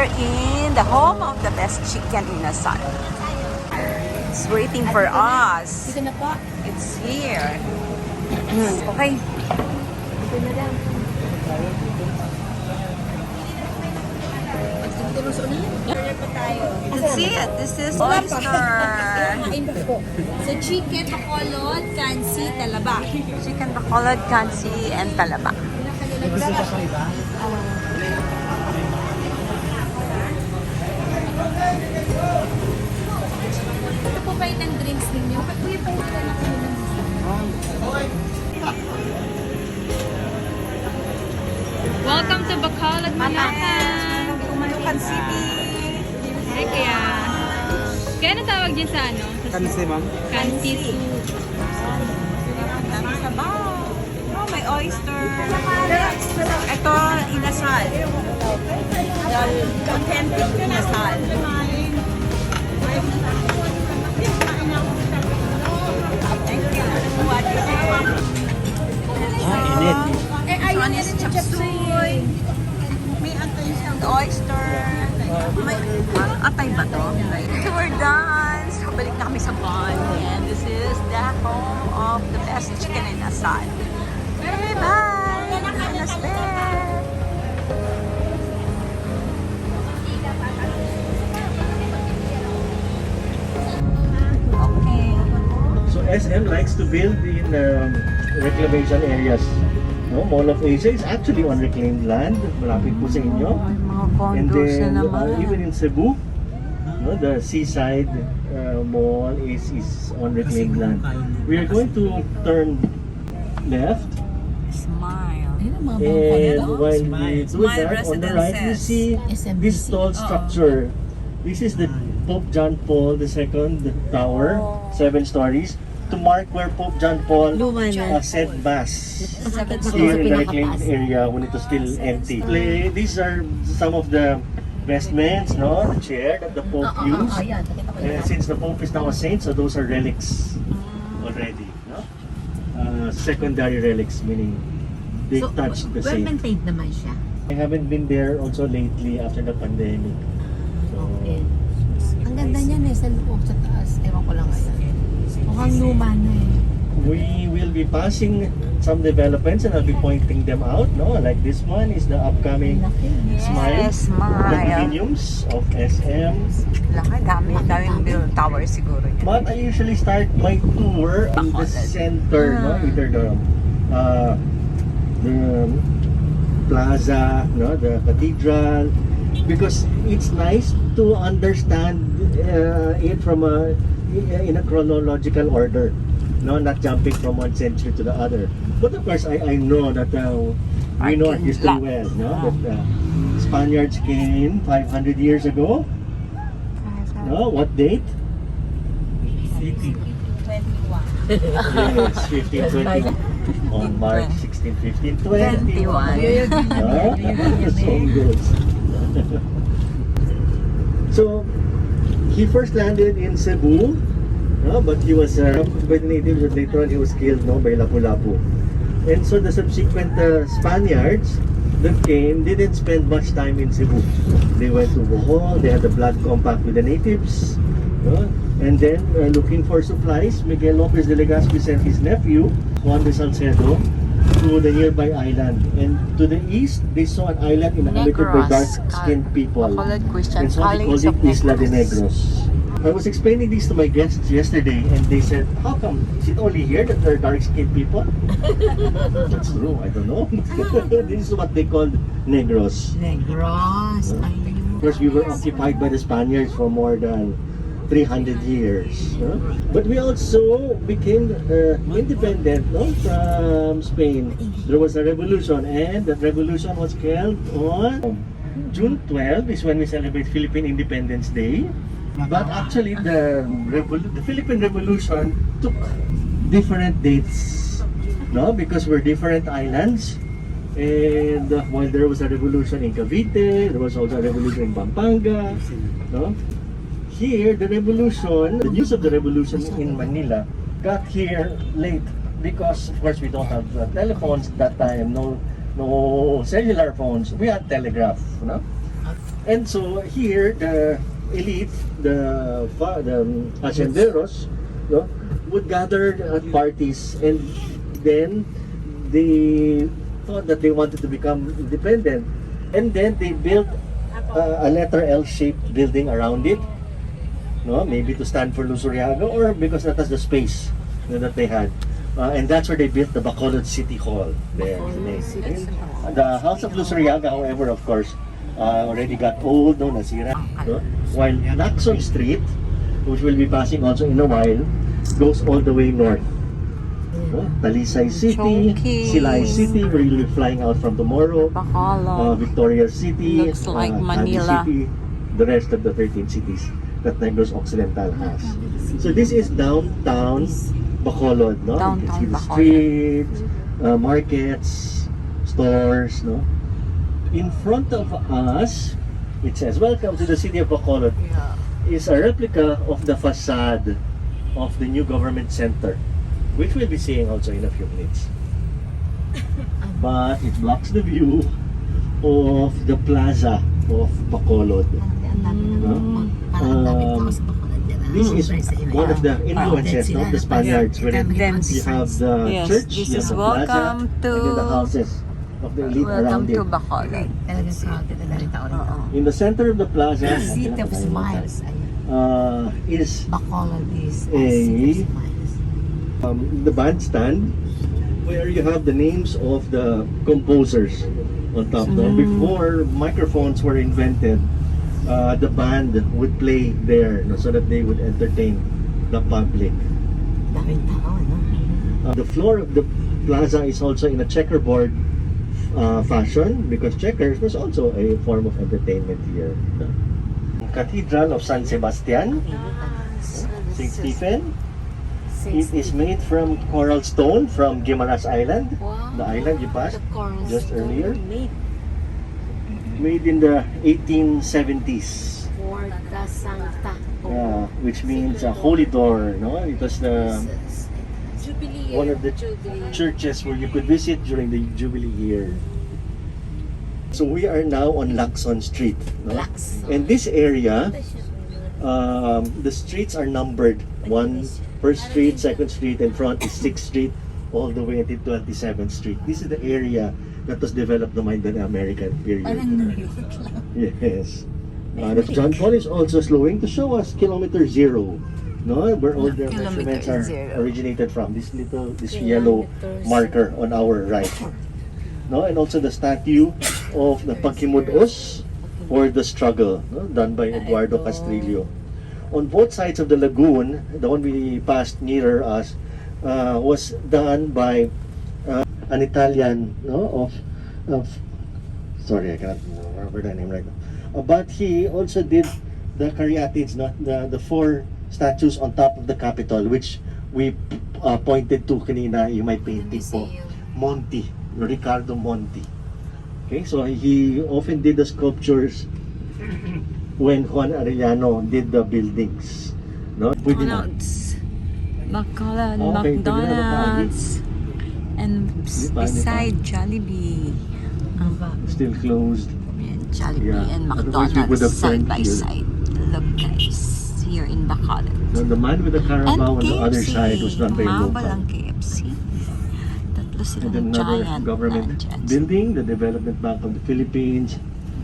here in the home of the best chicken in Asal. It's waiting for us. Dito na po. It's here. Okay. Dito na lang. Pagtulong sa unahan. Order pa tayo. That's it. This is oyster. Kain pa po. So, chicken, bacolod, kansi, talaba. Chicken bacolod, kansi, and talaba. Ito po kayo ng drinks ninyo. Kuya, pahinga na kayo ng Welcome to BACOLOD, Manukan. Manukan City. Hi, kaya. Kaya ano tawag dyan sa ano? Kansi, ma'am. Kansi soup. Dami sabaw. Oh, may oyster. Ito, inasal. Authentic inasal. Thank you. What is it? Init. This one is chop suey. May atay siyang oyster. May atay ba to? Okay, we're done. So, balik na kami sa pond. And this is the home of the best chicken in Asal. Okay, bye! Alas Okay. So SM likes to build in reclamation areas. No, Mall of Asia is actually on reclaimed land. Malapit po sa inyo. Ay, mga And condos then na naman. even in Cebu, no, the seaside mall is on reclaimed land. We are going to turn left, Smile. and while we do Smile that, on the right you Residences. see this tall structure. This is the Pope John Paul II tower, 7 stories, to mark where Pope John Paul said Mass here in the reclaimed area when it was still empty. These are some of the vestments, no, the chair that the Pope used. Since the Pope is now a saint, so those are relics already, no? Secondary relics, meaning they touched the saint. Well-maintained naman siya. I haven't been there also lately after the pandemic. So, Ang ganda niya sa loob, sa taas. Ewan ko lang ngayon. Mukhang luma na eh. we will be passing some developments and I'll be pointing them out, no? Like this one is the upcoming Smile Smile. condominiums of SM. Laki, daming build tower siguro yan. But I usually start my tour in the center, no? Either the plaza, no? The cathedral, because it's nice to understand it from in a chronological order, no, not jumping from one century to the other. But of course, I know that we know our history well, no, that Spaniards came 500 years ago. No, what date? 1521. Yes, 1521. On March 16, 1521. So good. So, he first landed in Cebu, no, but he was by the natives, but later on he was killed, no, by Lapu-Lapu. And so the subsequent Spaniards that came didn't spend much time in Cebu. They went to Bohol, they had a blood compact with the natives, no? And then looking for supplies, Miguel Lopez de Legazpi sent his nephew, Juan de Salcedo, to the nearby island. And to the east, they saw an island inhabited by dark-skinned people. And so they called it Isla de Negros. I was explaining this to my guests yesterday, and they said, how come? Is it only here that there are dark-skinned people? That's true, I don't know. This is what they called Negros. Negros. Of course, we were occupied by the Spaniards for more than 300 years. No? But we also became independent, no, from Spain. There was a revolution, and that revolution was held on June 12 is when we celebrate Philippine Independence Day. But actually, the Philippine Revolution took different dates, no, because we're different islands. And while there was a revolution in Cavite, there was also a revolution in Pampanga, no. Here, the news of the revolution in Manila got here late because, of course, we don't have telephones at that time, no cellular phones. We had telegraph, no? And so here, the elite, the hacenderos, no, would gather at parties, and then they thought that they wanted to become independent, and then they built a letter L shaped building around it, no, maybe to stand for Luzuriaga, or because that was the space, you know, that they had. And that's where they built the Bacolod City Hall there. The House of Luzuriaga, however, of course, already got old, no, nasira, no? While Lacson Street, which we'll be passing also in a while, goes all the way north. No? Talisay City, Chongqing. Silay City, where you'll be flying out from tomorrow. Bacolod. Victoria City, Looks like Cavite Manila. City, the rest of the 13 cities that Negros Occidental has. So this is downtown Bacolod, no? You can see the Downtown streets, markets, stores, no? In front of us, it says, "Welcome to the city of Bacolod." Is a replica of the facade of the new government center, which we'll be seeing also in a few minutes. But it blocks the view of the plaza of Bacolod. This is one of the influences, not the Spaniards, where you have the Yes, church, this you have is the plaza, welcome and then the to houses of the elite welcome around to it. Bacolod. Talagang crowded na rin tao rito. In the center of the plaza, City of Smiles. Ayun. is Bacolod is A- City of Smiles. the bandstand, where you have the names of the composers on top. No? Before microphones were invented, the band would play there, no, so that they would entertain the public. Daming tao, no? The floor of the plaza is also in a checkerboard fashion, because checkers was also a form of entertainment here. Cathedral of San Sebastian, St. Stephen. It is made from coral stone from Guimaras Island, the island you passed just earlier. Made in the 1870s, Porta Sancta. which means a holy door. No, it was the Jubilee. one of the churches where you could visit during the Jubilee year. So we are now on Lacson Street. No? And this area, the streets are numbered. First Street, Second Street, and front is 6th Street, all the way until 27th Street. This is the area that was developed during the American period. Parang New York lang. Yes. That John Paul is also slowing to show us kilometer zero, no, where all the measurements are originated from. This yellow marker on our right, no, and also the statue of the Pagkimudos, or the struggle, no, done by Eduardo Castrillo. On both sides of the lagoon, the one we passed nearer us was done by an Italian, no, of sorry, I cannot remember the name right now. But he also did the caryatids, no, the four statues on top of the Capitol, which we pointed to kanina, yung may painting po. Monti, Ricardo Monti. Okay, so he often did the sculptures when Juan Arellano did the buildings. No? Pwede na. McDonald's. Bacolod, Okay, McDonald's. And beside Jollibee. Still closed. Yan, Jollibee Yeah, and otherwise we would have McDonald's side turned by here. side. Look guys, here in Bacolod. So the man with the And Carabao on the KFC. other side was done by Mahaba local. lang KFC. Tatlo And silang then another giant government luncheons. building, the Development Bank of the Philippines,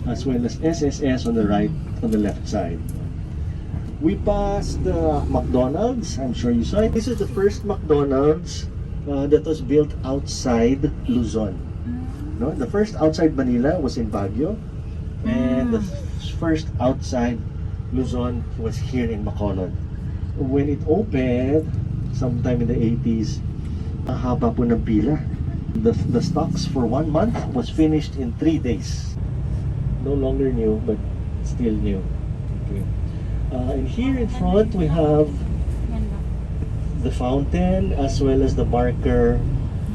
as well as SSS on the right, on the left side. We passed McDonald's, I'm sure you saw it. This is the first McDonald's that was built outside Luzon. No, the first outside Manila was in Baguio, and the first outside Luzon was here in Bacolod. When it opened, sometime in the 80s, ang haba po ng pila. The stocks for 1 month was finished in 3 days. No longer new, but still new. Okay. And here in front, we have the fountain as well as the marker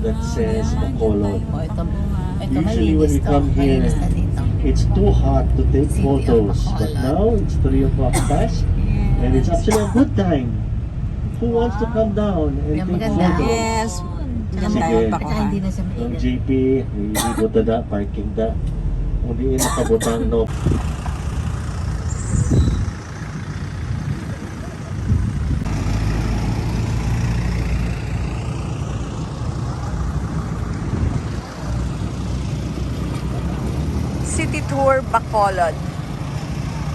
that says Bacolod. Usually when we come here, it's too hot to take photos, but now it's 3 o'clock past, and it's actually a good time. Who wants to come down and take photos? Yes. Ganda Sige. yung At Bacolod. hindi na siya Ang mainit. GP, hindi da, parking da. kung di nakabutang no. City Tour Bacolod.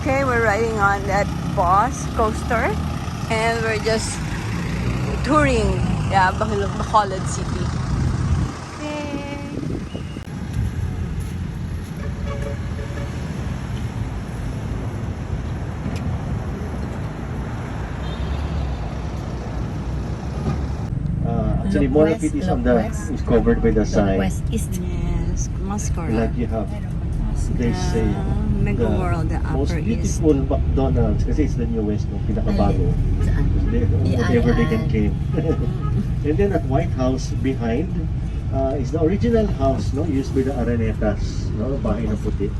Okay, we're riding on that bus coaster and we're just touring, yeah, Bacolod City. Okay. Actually, more of it is on the is covered by the sign. West East. Yes, Mascara. Like you have, they say Mega the World, the most Upper East. beautiful McDonald's kasi it's the newest, no, pinakabago. Saan? Whatever they can claim. And then at White House behind is the original house, no, used by the Arenetas, no, bahay na puti,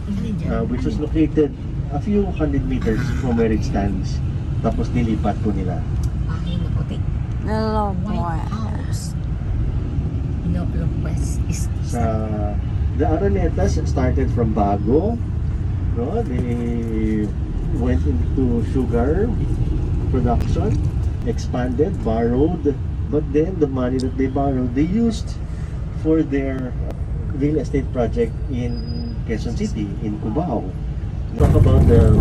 which was located a few hundred meters from where it stands. Tapos nilipat po nila. Bahay na puti. Hello, White House. Look, West East. The Arenetas started from Bago, no? They went into sugar production, expanded, borrowed, but then the money that they borrowed, they used for their real estate project in Quezon City, in Cubao. Talk about the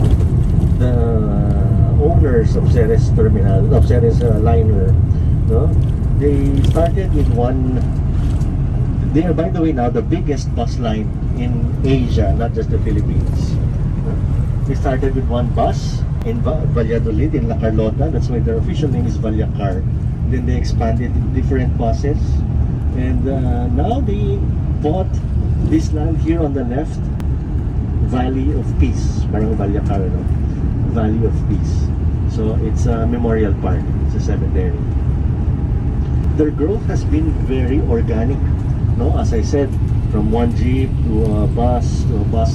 owners of Ceres Terminal, of Ceres Liner, no? They started with one. They are, by the way, now the biggest bus line in Asia, not just the Philippines. They started with one bus in Valladolid, in La Carlota. That's why their official name is Valyacar. Then they expanded in different buses. And now they bought this land here on the left, Valley of Peace. Parang Valyacar, no? Valley of Peace. So it's a memorial park. It's a cemetery. Their growth has been very organic. No, as I said, from one jeep to a bus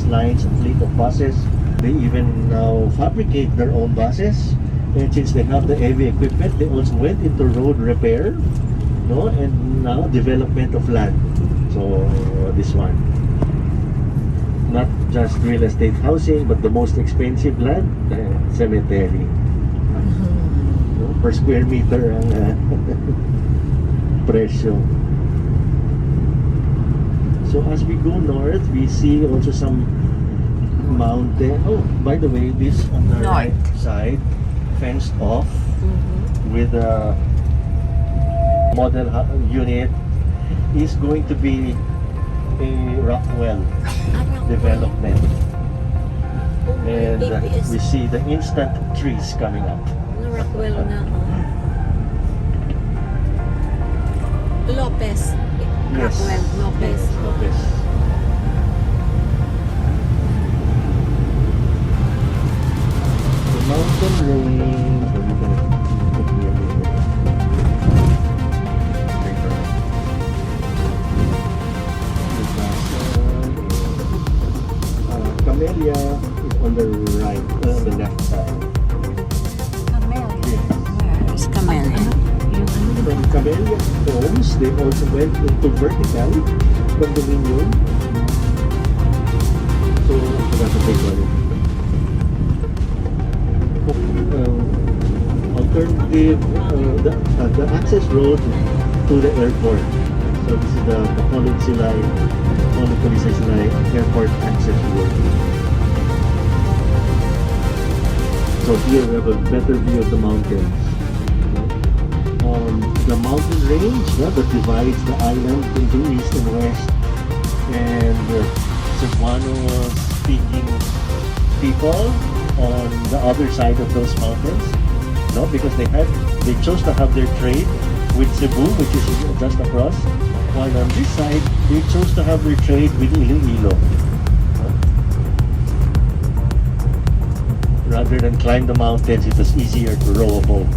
lines, a fleet of buses. They even now fabricate their own buses. And since they have the heavy equipment, they also went into road repair, no, and now development of land. So this one, not just real estate housing, but the most expensive land, cemetery. No, per square meter ang presyo. So as we go north, we see also some mountain. Oh, by the way, this on the right side, fenced off with a model unit, is going to be a Rockwell development. And we see the instant trees coming up. Rockwell na. Lopez. Yes. Rockwell, Lopez. Lopez. The mountain range. What are you gonna put here? Camellia is on the right, on the left side. Camellia. Yes. Where is Camellia? From Camellia homes, they also went into vertical condominium. So, that's a big one. Alternative, the access road to the airport. So this is the Bacolod Silay, Airport access road. So here we have a better view of the mountains. The mountain range that divides the island into east and west, and Cebuano-speaking people on the other side of those mountains, no, because they chose to have their trade with Cebu, which is just across, while on this side they chose to have their trade with Iloilo. Rather than climb the mountains, it was easier to row a boat.